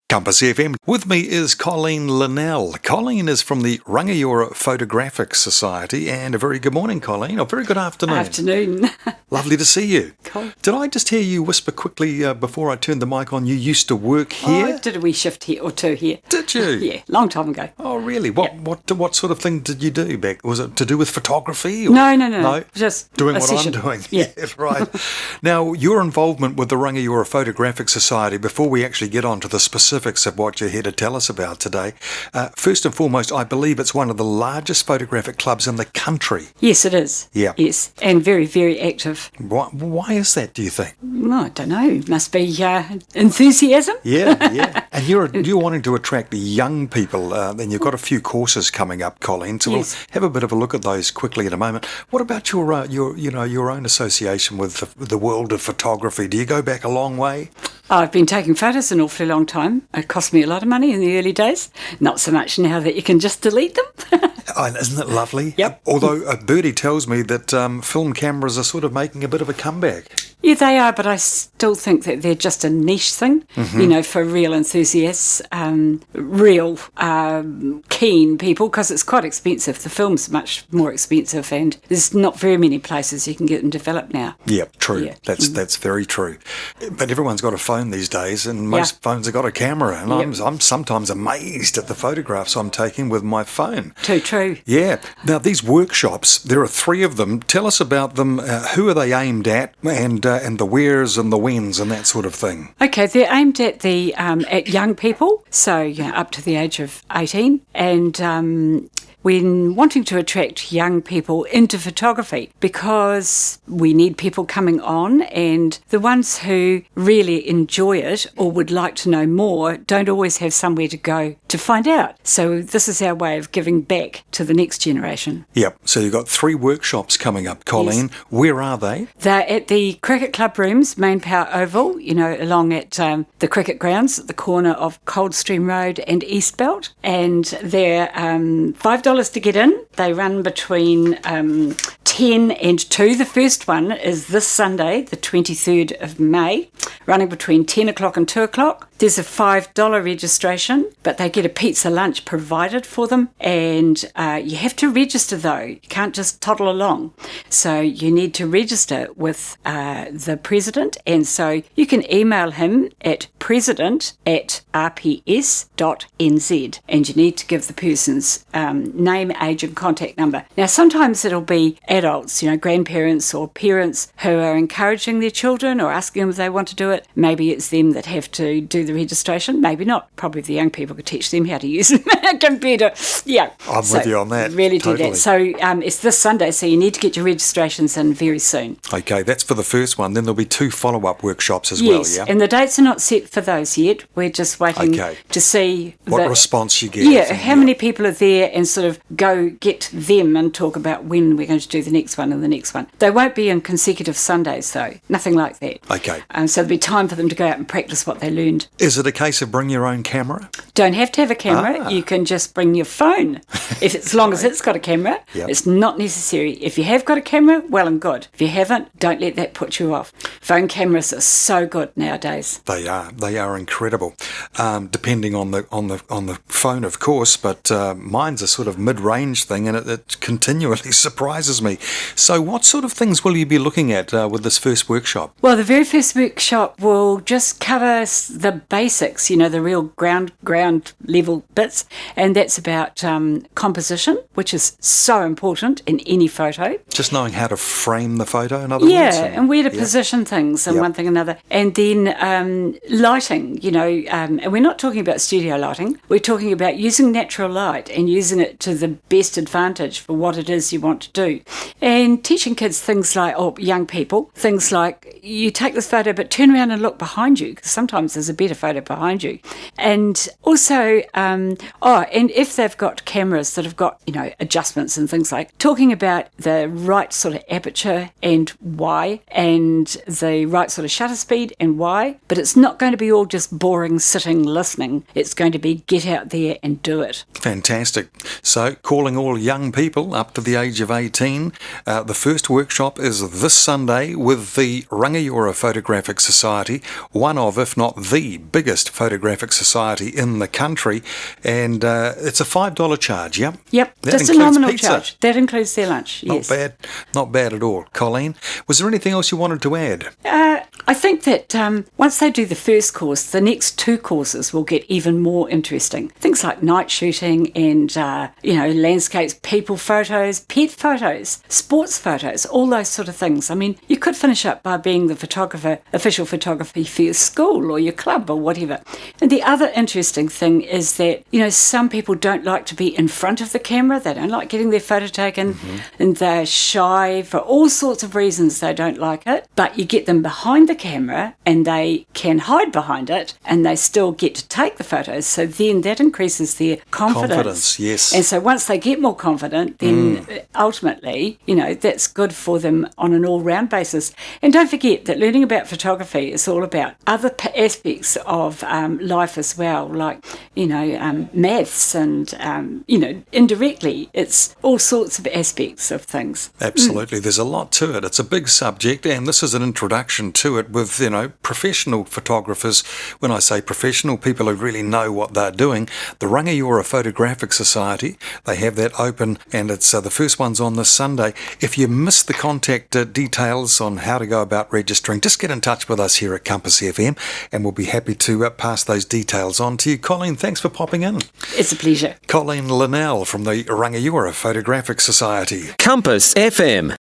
Compass FM. With me is Colleen Linnell. Colleen is from the Rangiora Photographic Society, and a very good morning, Colleen, or very good afternoon. Afternoon. Lovely to see you. Cool. Did I just hear you whisper quickly before I turned the mic on, you used to work here? I did a wee shift here or two here. Did you? Yeah, long time ago. Oh, really? What sort of thing did you do back? Was it to do with photography? Or? No. Just doing a what session. I'm doing. Yeah. Yes, right. Now, your involvement with the Rangiora Photographic Society, before we actually get on to the specifics of what you're here to tell us about today, first and foremost, I believe it's one of the largest photographic clubs in the country. Yes, it is. Yeah. Yes, and very, very active. Why is that, do you think? Well, I don't know. Must be enthusiasm. Yeah. And you're wanting to attract young people, and you've got a few courses coming up, Colleen. So Yes. we'll have a bit of a look at those quickly in a moment. What about your own association with the world of photography? Do you go back a long way? I've been taking photos an awfully long time. It cost me a lot of money in the early days. Not so much now that you can just delete them. Oh, isn't it lovely? Yep. Although Birdie tells me that film cameras are sort of making a bit of a comeback. Yeah, they are, but I still think that they're just a niche thing, for real enthusiasts, real keen people, because it's quite expensive. The film's much more expensive, and there's not very many places you can get them developed now. Yeah, true. Yeah. That's very true. But everyone's got a phone these days, and most phones have got a camera, and I'm sometimes amazed at the photographs I'm taking with my phone. Too true. Yeah. Now, these workshops, there are 3 of them. Tell us about them. Who are they aimed at, and the wheres and the whens and that sort of thing? Okay, they're aimed at the at young people, so up to the age of 18, and when wanting to attract young people into photography, because we need people coming on, and the ones who really enjoy it or would like to know more don't always have somewhere to go to find out. So this is our way of giving back to the next generation. Yep. So you've got 3 workshops coming up, Colleen. Yes. Where are they? They're at the Cricket Club rooms, Main Power Oval, along at the cricket grounds at the corner of Coldstream Road and Eastbelt. And they're $5 to get in. They run between 10 and 2. The first one is this Sunday, the 23rd of May, running between 10 o'clock and 2 o'clock. There's a $5 registration, but they get a pizza lunch provided for them, and you have to register though. You can't just toddle along. So you need to register with the president, and so you can email him at president@rps.nz, and you need to give the person's name, age and contact number. Now sometimes it'll be adults, grandparents or parents who are encouraging their children or asking them if they want to do it. Maybe it's them that have to do the registration, maybe not. Probably the young people could teach them how to use a computer. Yeah. I'm with you on that. Really Totally. do that. So it's this Sunday, so you need to get your registrations in very soon. Okay, that's for the first one. Then there'll be 2 follow-up workshops as Yes, well, yeah? and the dates are not set for those yet. We're just waiting to see what response you get. Yeah, how many people are there, and sort of go get them and talk about when we're going to do the next one and the next one. They won't be in consecutive Sundays, though. Nothing like that. Okay. So there'll be time for them to go out and practice what they learned. Is it a case of bring your own camera? Don't have to have a camera. You can just bring your phone. As long as it's got a camera, It's not necessary. If you have got a camera, well and good. If you haven't, don't let that put you off. Phone cameras are so good nowadays. They are incredible. Depending on the phone, of course, but mine's a sort of mid-range thing, and it continually surprises me. So what sort of things will you be looking at with this first workshop? Well, the very first workshop will just cover the basics, the real ground level bits, and that's about composition, which is so important in any photo. Just knowing how to frame the photo, in other words? Yeah, and where to position things and one thing and another. And then lighting, and we're not talking about studio lighting. We're talking about using natural light and using it to the best advantage for what it is you want to do. And teaching kids things like, or young people, things like, you take this photo but turn around and look behind you, because sometimes there's a better photo behind you. And also, and if they've got cameras that have got, adjustments and things like, talking about the right sort of aperture and why, and the right sort of shutter speed and why, but it's not going to be all just boring sitting listening. It's going to be get out there and do it. Fantastic. So calling all young people up to the age of 18, the first workshop is this Sunday with the Rangiora Photographic Society, one of, if not the biggest photographic society society in the country, and it's a $5 charge, yep? Yep, That just a includes nominal pizza. charge. That includes their lunch, yes. Not bad at all. Colleen, was there anything else you wanted to add? I think that once they do the first course, the next 2 courses will get even more interesting. Things like night shooting and, landscapes, people photos, pet photos, sports photos, all those sort of things. I mean, you could finish up by being the official photography for your school or your club or whatever. And the other interesting thing is that, some people don't like to be in front of the camera. They don't like getting their photo taken, and they're shy for all sorts of reasons. They don't like it. But you get them behind the camera and they can hide behind it and they still get to take the photos. So then that increases their confidence. Confidence, yes. And so once they get more confident, then ultimately, that's good for them on an all-round basis. And don't forget that learning about photography is all about other aspects of life as well, like, maths and, indirectly, it's all sorts of aspects of things. Absolutely. There's a lot to it. It's a big subject, and this is an introduction to it with, professional photographers. When I say professional, people who really know what they're doing. The Rangiora Photographic Society, they have that open, and it's the first one's on this Sunday. If you missed the contact details on how to go about registering, just get in touch with us here at Compass FM, and we'll be happy to pass those details on to you. Colleen, thanks for popping in. It's a pleasure. Colleen Linnell from the Rangiora Photographic Society. Compass FM.